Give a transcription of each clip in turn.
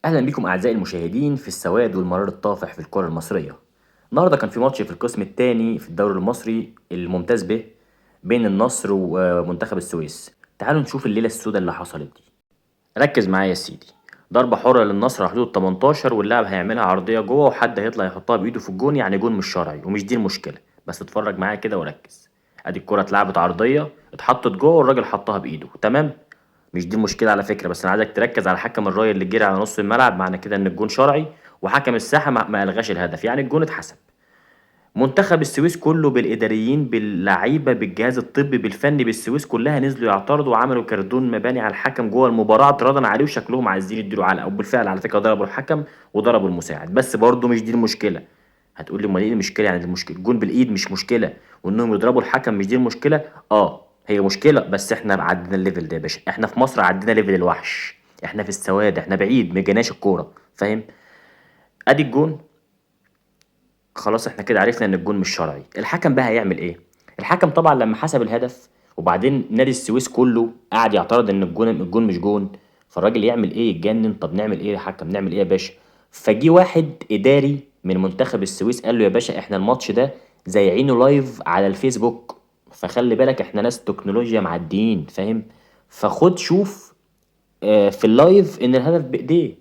اهلا بكم اعزائي المشاهدين في السواد والمرار الطافح في الكره المصريه. النهارده كان في ماتش في القسم الثاني في الدوري المصري الممتاز به بين النصر ومنتخب السويس. تعالوا نشوف الليله السوداء اللي حصلت دي. ركز معايا يا سيدي. ضربه حره للنصر على حدود 18 واللاعب هيعملها عرضيه جوه وحد هيطلع يحطها بايده في الجون، يعني جون مش شرعي ومش دي المشكله. بس اتفرج معايا كده وركز. ادي الكره اتلعبت عرضيه اتحطت جوه والراجل حطها بايده، تمام. مش دي المشكلة على فكرة، بس أنا عايزك تركز على حكم الراية اللي جري على نص الملعب، معنى كده إن الجون شرعي. وحكم الساحة ما ألغاش الهدف، يعني الجون اتحسب. منتخب السويس كله بالإداريين باللعيبة بالجهاز الطبي بالفني بالسويس كلها نزلوا يعترضوا وعملوا كردون مباني على الحكم جوه المباراة اعتراضا عليه، وشكلهم عايزين يديله علقة، وبالفعل على فكرة ضربوا الحكم وضربوا المساعد. بس برضه مش دي المشكلة. هتقول لي امال ايه المشكله؟ يعني المشكله الجون بالايد مش مشكله، وانهم يضربوا الحكم مش دي المشكله. اه هي مشكله، بس احنا عدينا الليفل ده يا باشا، احنا في مصر عدينا ليفل الوحش، احنا في السواد، احنا بعيد ما جيناش الكوره، فاهم؟ ادي الجون. خلاص احنا كده عرفنا ان الجون مش شرعي. الحكم بقى هيعمل ايه؟ الحكم طبعا لما حسب الهدف وبعدين نادي السويس كله قاعد يعترض ان الجون مش جون، فالراجل يعمل ايه؟ يتجنن. طب نعمل ايه يا حكم؟ نعمل ايه يا باشا؟ فجي واحد اداري من منتخب السويس قال له يا باشا احنا الماتش ده زايعينه لايف على الفيسبوك، فخلي بالك احنا ناس تكنولوجيا معديين، فاهم؟ فخد شوف في اللايف ان الهدف بايديه.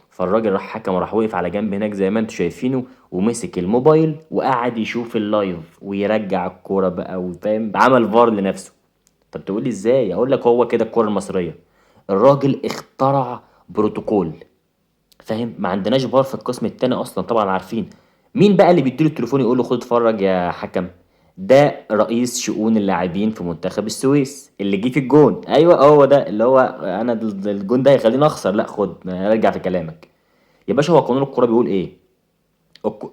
فالراجل راح حكم وراح وقف على جنب هناك زي ما انتوا شايفينه، ومسك الموبايل وقعد يشوف اللايف ويرجع الكوره بقى، وفاهم عمل فار لنفسه. طب تقول لي ازاي؟ اقول لك هو كده الكوره المصريه. الراجل اخترع بروتوكول، فاهم؟ ما عندناش فار في القسم التاني اصلا طبعا عارفين. مين بقى اللي بيديله التليفون يقول له خد اتفرج يا حكم؟ ده رئيس شؤون اللاعبين في منتخب السويس اللي جه في الجون. ايوه هو ده اللي هو انا الجون ده هيخليني اخسر، لا خد ارجع في كلامك. يا باشا هو قانون الكوره بيقول ايه؟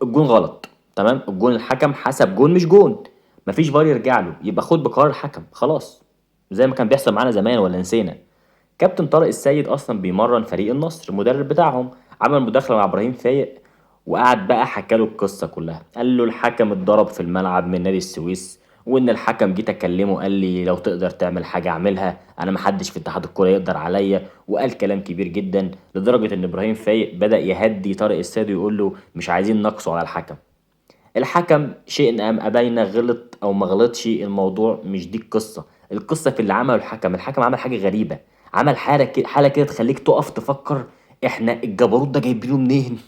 الجون غلط، تمام. الجون الحكم حسب جون مش جون، مفيش فار يرجع له، يبقى خد بقرار الحكم خلاص. زي ما كان بيحصل معانا زمان ولا نسينا؟ كابتن طارق السيد اصلا بيمرن فريق النصر المدرب بتاعهم، عمل مداخله مع ابراهيم فايق وقعد بقى حكى له القصه كلها. قال له الحكم اتضرب في الملعب من نادي السويس، وان الحكم جيت اكلمه قال لي لو تقدر تعمل حاجه اعملها، انا محدش في اتحاد الكوره يقدر عليا، وقال كلام كبير جدا لدرجه ان ابراهيم فايق بدا يهدي طارق السيد ويقول له مش عايزين نقصوا على الحكم. الحكم شئنا ام ابينا غلط او ما غلطش، الموضوع مش دي القصه. القصه في اللي عمله الحكم. الحكم عمل حاجه غريبه، عمل حاله كده تخليك تقف تفكر احنا الجبروت ده جايبينه منين؟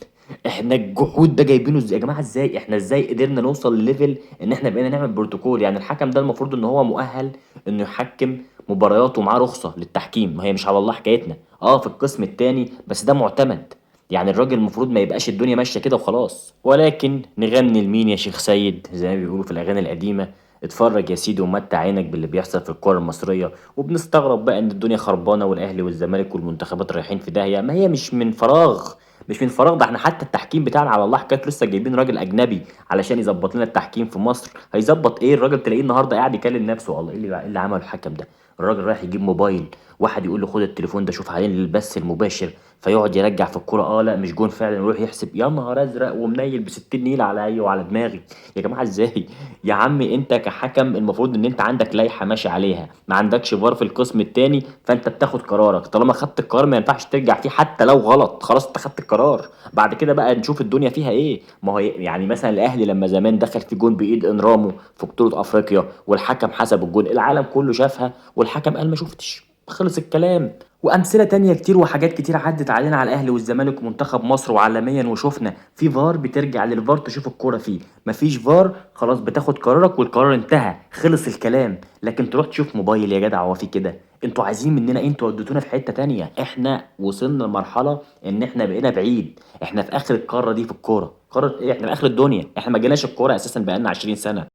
احنا الجحود ده جايبينه ازاي يا جماعه؟ ازاي احنا ازاي قدرنا نوصل لليفل ان احنا بقينا نعمل بروتوكول؟ يعني الحكم ده المفروض ان هو مؤهل انه يحكم مباريات ومعاه رخصه للتحكيم، ما هي مش على الله حكايتنا. اه في القسم التاني بس ده معتمد، يعني الراجل المفروض ما يبقاش الدنيا ماشيه كده وخلاص. ولكن نغني لمين يا شيخ سيد زي ما بيقولوا في الاغاني القديمه؟ اتفرج يا سيدي ومتع عينك باللي بيحصل في الكوره المصريه. وبنستغرب بقى ان الدنيا خربانه والاهلي والزمالك والمنتخبات رايحين في داهيه، ما هي مش من فراغ. مش من فراغ، ده احنا حتى التحكيم بتاعنا على الله حكايه، لسه جايبين راجل اجنبي علشان يظبط لنا التحكيم في مصر. هيظبط ايه الراجل؟ تلاقيه النهارده قاعد يكلم نفسه والله إيه اللي عمله الحكم ده؟ الراجل رايح يجيب موبايل، واحد يقول له خد التليفون ده شوف عليه البث المباشر، فيقعد يرجع في الكوره اه لا مش جون فعلا، يروح يحسب. يا نهار ازرق ومنيل ب 60 نيله عليا وعلى دماغي. يا جماعه ازاي؟ يا عمي انت كحكم المفروض ان انت عندك لائحه ماشي عليها، ما عندكش فار في القسم التاني، فانت بتاخد قرارك. طالما خدت القرار ما ينفعش ترجع فيه حتى لو غلط، خلاص انت خدت القرار. بعد كده بقى نشوف الدنيا فيها ايه. ما هو يعني مثلا الاهلي لما زمان دخل في جون بايد انرامو في بطوله افريقيا والحكم حسب الجون، العالم كله شافها والحكم قال ما شفتش، خلص الكلام. وامثله تانية كتير وحاجات كتير عدت علينا على الاهلي والزمالك ومنتخب مصر وعالميا، وشفنا في فار بترجع للفار تشوف الكوره فيه، مفيش فار خلاص بتاخد قرارك والقرار انتهى خلص الكلام. لكن تروح تشوف موبايل يا جدع، هو في كده؟ انتوا عايزين مننا إيه؟ انتوا وديتونا في حته تانية، احنا وصلنا لمرحله ان احنا بقينا بعيد، احنا في اخر القاره دي في الكوره. قاره ايه؟ احنا في اخر الدنيا، احنا ما جيناش الكوره اساسا بقالنا 20 سنه.